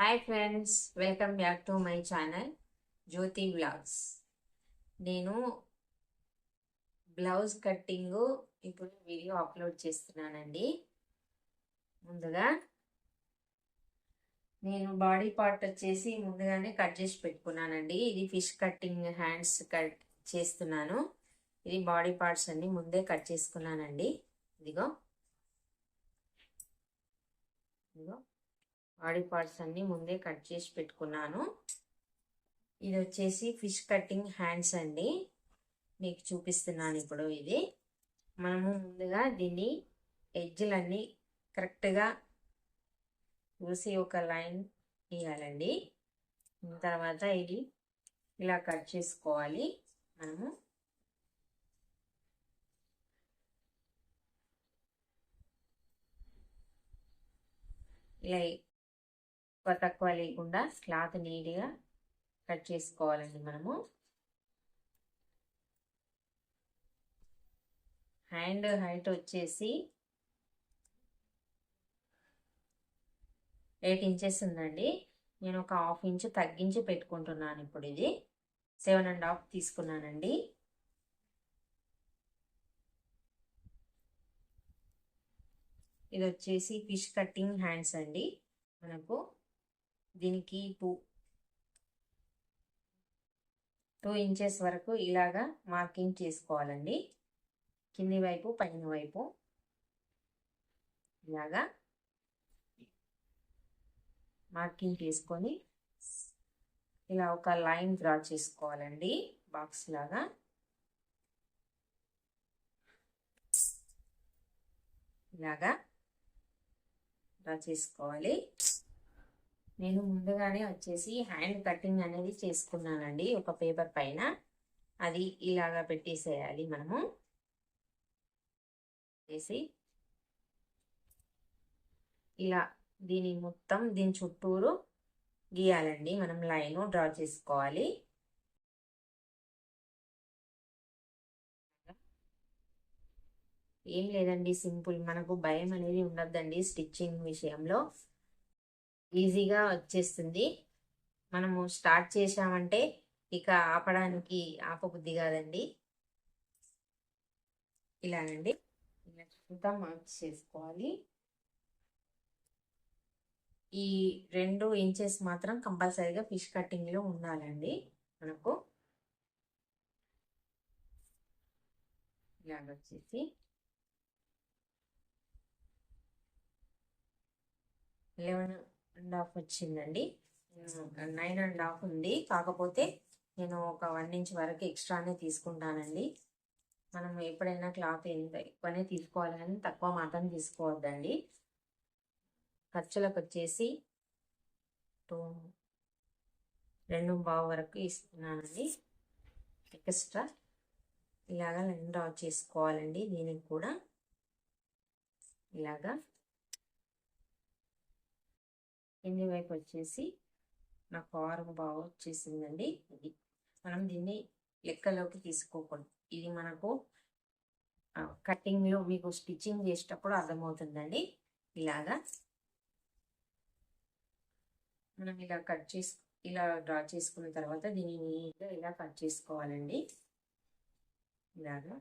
Hi friends, welcome back to my channel Jyothi blogs. నేను blouse cutting ఇప్పుడు video upload చేస్తున్నానండి. ముందుగా నేను బాడీ పార్ట్ వచ్చేసి ముందుగానే కట్ చేసి పెట్టుకున్నానండి. ఇది ఫిష్ కట్టింగ్ హ్యాండ్స్ కట్ చేస్తున్నాను. ఇది బాడీ పార్ట్స్ అన్ని ముందే కట్ చేసుకున్నానండి. ఇదిగో ఇదిగో బాడీ పార్ట్స్ అన్ని ముందే కట్ చేసి పెట్టుకున్నాను. ఇది వచ్చేసి ఫిష్ కట్టింగ్ హ్యాండ్స్ అండి, మీకు చూపిస్తున్నాను ఇప్పుడు. ఇది మనము ముందుగా దీన్ని ఎడ్జ్లన్నీ కరెక్ట్గా చూసి ఒక లైన్ గీయాలండి. తర్వాత ఇది ఇలా కట్ చేసుకోవాలి. మనము ఇలా ఎక్కువ తక్కువ లేకుండా క్లాత్ నీట్గా కట్ చేసుకోవాలండి. మనము హ్యాండ్ హైట్ వచ్చేసి 8 ఇంచెస్ ఉందండి. నేను ఒక హాఫ్ ఇంచ్ తగ్గించి పెట్టుకుంటున్నాను. ఇప్పుడు ఇది 7.5 తీసుకున్నానండి. ఇది వచ్చేసి ఫిష్ కట్టింగ్ హ్యాండ్స్ అండి. మనకు దీనికి 2 ఇంచెస్ వరకు ఇలాగా మార్కింగ్ చేసుకోవాలండి. కింది వైపు పైన వైపు ఇలాగా మార్కింగ్ చేసుకొని ఇలా ఒక లైన్ డ్రా చేసుకోవాలండి, బాక్స్ లాగా. ఇలాగా డ్రా చేసుకోవాలి. నేను ముందుగానే వచ్చేసి హ్యాండ్ కటింగ్ అనేది చేసుకున్నానండి. ఒక పేపర్ పైన అది ఇలాగా పెట్టేసేయాలి. మనము చేసి ఇలా దీని చుట్టూరు గీయాలండి. మనం లైన్ డ్రా చేసుకోవాలి. ఏం లేదండి, సింపుల్. మనకు భయం అనేది ఉండద్దండి స్టిచ్చింగ్ విషయంలో. ఈజీగా వచ్చేస్తుంది. మనము స్టార్ట్ చేసామంటే ఇక ఆపబుద్ధి కాదండి. ఇలాగండి, ఇలా చుట్టూ మార్క్స్ చేసుకోవాలి. ఈ 2 ఇంచెస్ మాత్రం కంపల్సరీగా ఫిష్ కట్టింగ్లో ఉండాలండి మనకు. ఇలాగ వచ్చేసి 11.5 వచ్చిందండి. 9.5 ఉంది. కాకపోతే నేను ఒక 1 ఇంచ్ వరకు ఎక్స్ట్రానే తీసుకుంటానండి. మనం ఎప్పుడైనా క్లాత్ ఎంత ఎక్కువనే తీసుకోవాలి, కానీ తక్కువ మాత్రం తీసుకోవద్దండి. ఖర్చులకు వచ్చేసి 2.5 వరకు ఇస్తున్నానండి ఎక్స్ట్రా. ఇలాగా లైన్ డ్రా చేసుకోవాలండి. దీనికి కూడా ఇలాగా కింది వైపు వచ్చేసి నాకు 6.5 వచ్చేసిందండి. ఇది మనం దీన్ని లెక్కలోకి తీసుకోకూడదు. ఇది మనకు కటింగ్లో మీకు స్టిచ్చింగ్ చేసేటప్పుడు అర్థమవుతుందండి. ఇలాగా మనం ఇలా డ్రా చేసుకున్న తర్వాత దీన్ని నీట్గా ఇలా కట్ చేసుకోవాలండి. ఇలాగా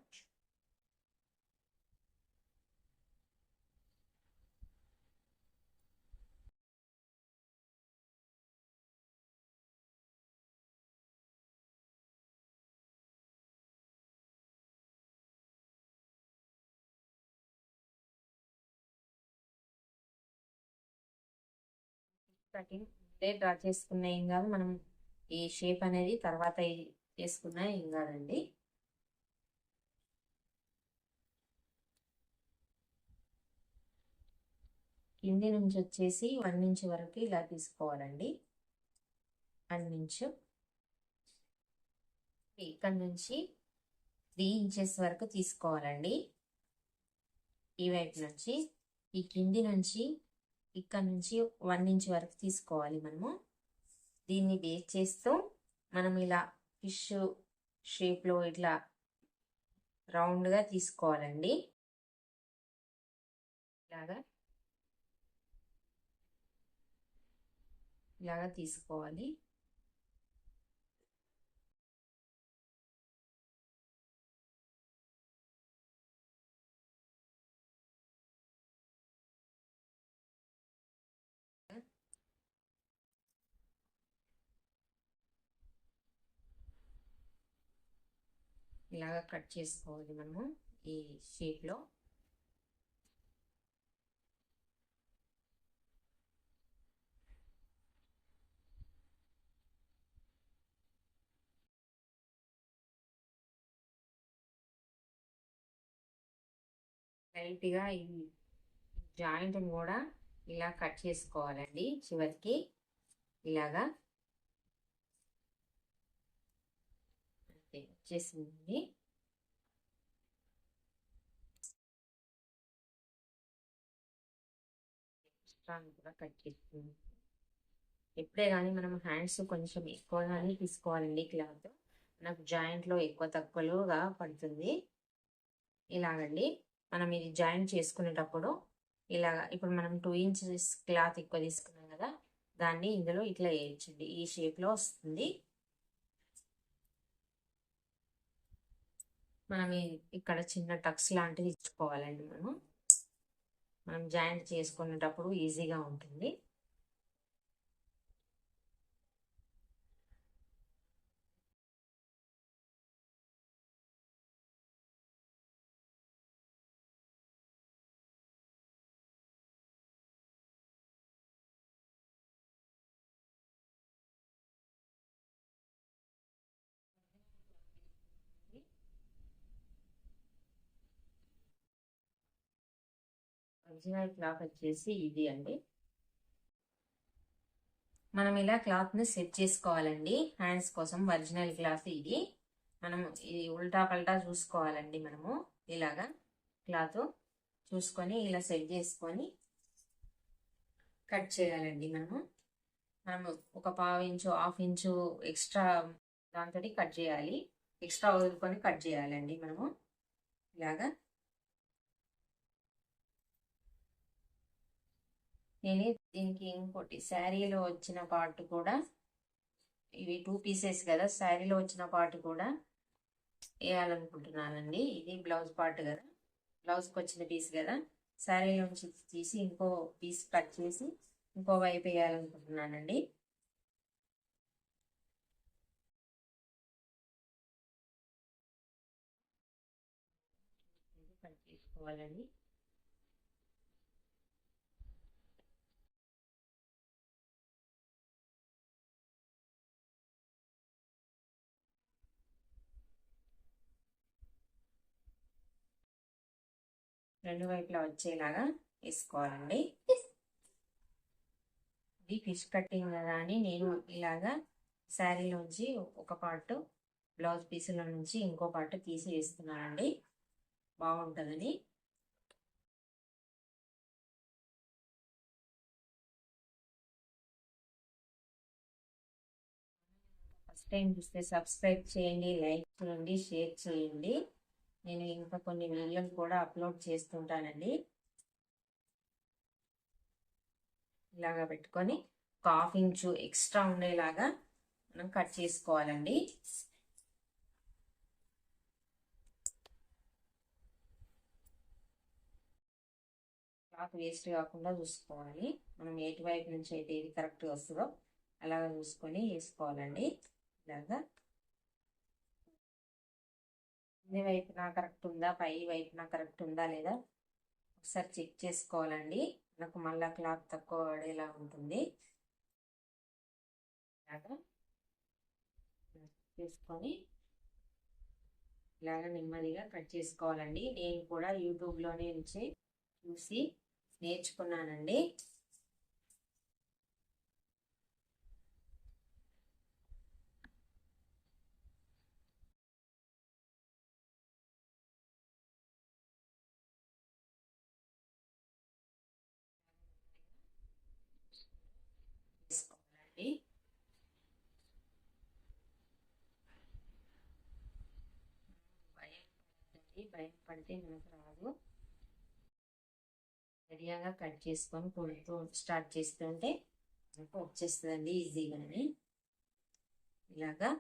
కటింగ్ డ్రా చేసుకున్న ఏం కాదు. మనం ఈ షేప్ అనేది తర్వాత చేసుకున్నా ఏం కాదండి. కింది నుంచి వచ్చేసి 1 ఇంచ్ వరకు ఇలా తీసుకోవాలండి. 1 ఇంచ్. ఇక్కడ నుంచి 3 ఇంచెస్ వరకు తీసుకోవాలండి. ఈ వైపు నుంచి ఈ కింది నుంచి ఇక్కడ నుంచి 1 ఇంచ్ వరకు తీసుకోవాలి. మనము దీన్ని బేస్ చేస్తూ మనం ఇలా ఫిష్ షేప్లో ఇట్లా రౌండ్గా తీసుకోవాలండి. ఇలాగా ఇలాగా తీసుకోవాలి. ఇలాగా కట్ చేసుకోవాలి మనము ఈ షేప్లో. లైట్గా ఈ జాయింట్ని కూడా ఇలా కట్ చేసుకోవాలండి చివరికి. ఇలాగా వచ్చేసింది. కూడా కట్ చేస్తుంది. ఎప్పుడే కానీ మనం హ్యాండ్స్ కొంచెం ఎక్కువగానే తీసుకోవాలండి క్లాత్. నాకు జాయింట్లో ఎక్కువ తక్కువగా పడుతుంది. ఇలాగండి మనం ఇది జాయింట్ చేసుకునేటప్పుడు ఇలాగ ఇప్పుడు మనం 2 ఇంచెస్ క్లాత్ ఎక్కువ తీసుకున్నాం కదా, దాన్ని ఇందులో ఇట్లా వేయచ్చండి. ఈ షేప్లో వస్తుంది. మనం ఇక్కడ చిన్న టక్స్ లాంటిది ఇచ్చుకోవాలండి. మనం జాయింట్ చేసుకునేటప్పుడు ఈజీగా ఉంటుంది. ఒరిజినల్ క్లాత్ వచ్చేసి ఇది అండి. మనం ఇలా క్లాత్ని సెట్ చేసుకోవాలండి హ్యాండ్స్ కోసం. ఒరిజినల్ క్లాత్ ఇది. మనం ఇది ఉల్టా పల్టా చూసుకోవాలండి. మనము ఇలాగా క్లాత్ చూసుకొని ఇలా సెట్ చేసుకొని కట్ చేయాలండి. మనము ఒక 1/2 ఇంచు 1/2 ఇంచు ఎక్స్ట్రా దాంతో కట్ చేయాలి. ఎక్స్ట్రా వదులుకొని కట్ చేయాలండి మనము ఇలాగా. నేను దీనికి ఇంకోటి శారీలో వచ్చిన పార్ట్ కూడా, ఇవి 2 పీసెస్ కదా, శారీలో వచ్చిన పార్ట్ కూడా వేయాలనుకుంటున్నానండి. ఇది బ్లౌజ్ పార్ట్ కదా, బ్లౌజ్కి వచ్చిన పీస్ కదా, శారీలోంచి తీసి ఇంకో పీస్ కట్ చేసి ఇంకో వైపు వేయాలనుకుంటున్నానండి. కట్ చేసుకోవాలండి. రెండు వైపులా వచ్చేలాగా వేసుకోవాలండి. ఇది ఫిష్ కటింగ్ కదా అని నేను ఇలాగా శారీలోంచి ఒక పార్ట్, బ్లౌజ్ పీసుల నుంచి ఇంకో పార్ట్ తీసి వేస్తున్నానండి, బాగుంటుందని. ఫస్ట్ టైం చూస్తే సబ్స్క్రైబ్ చేయండి, లైక్ చేయండి, షేర్ చేయండి. నేను ఇంకా కొన్ని వీడియోలు కూడా అప్లోడ్ చేస్తుంటానండి. ఇలాగా పెట్టుకొని ఒక 1/2 ఇంచు ఎక్స్ట్రా ఉండేలాగా మనం కట్ చేసుకోవాలండి. క్లాత్ వేస్ట్ కాకుండా చూసుకోవాలి. మనం ఎటు వైపు నుంచి అయితే ఏది కరెక్ట్గా వస్తుందో అలాగా చూసుకొని వేసుకోవాలండి. ఇలాగా కింది వైపున కరెక్ట్ ఉందా, పై వైపున కరెక్ట్ ఉందా లేదా ఒకసారి చెక్ చేసుకోవాలండి. నాకు మళ్ళీ క్లాత్ తక్కువ పడేలా ఉంటుంది. ఇలాగా చేసుకొని ఇలాగ నెమ్మదిగా కట్ చేసుకోవాలండి. నేను కూడా యూట్యూబ్లోనే నుంచి చూసి నేర్చుకున్నానండి. చేసుకోవాలండి. భయం పడితే మనకు రాదు. రెడీగా కట్ చేసుకొని కొడుతూ స్టార్ట్ చేస్తుంటే వచ్చేస్తుందండి ఈజీగానే. ఇలాగా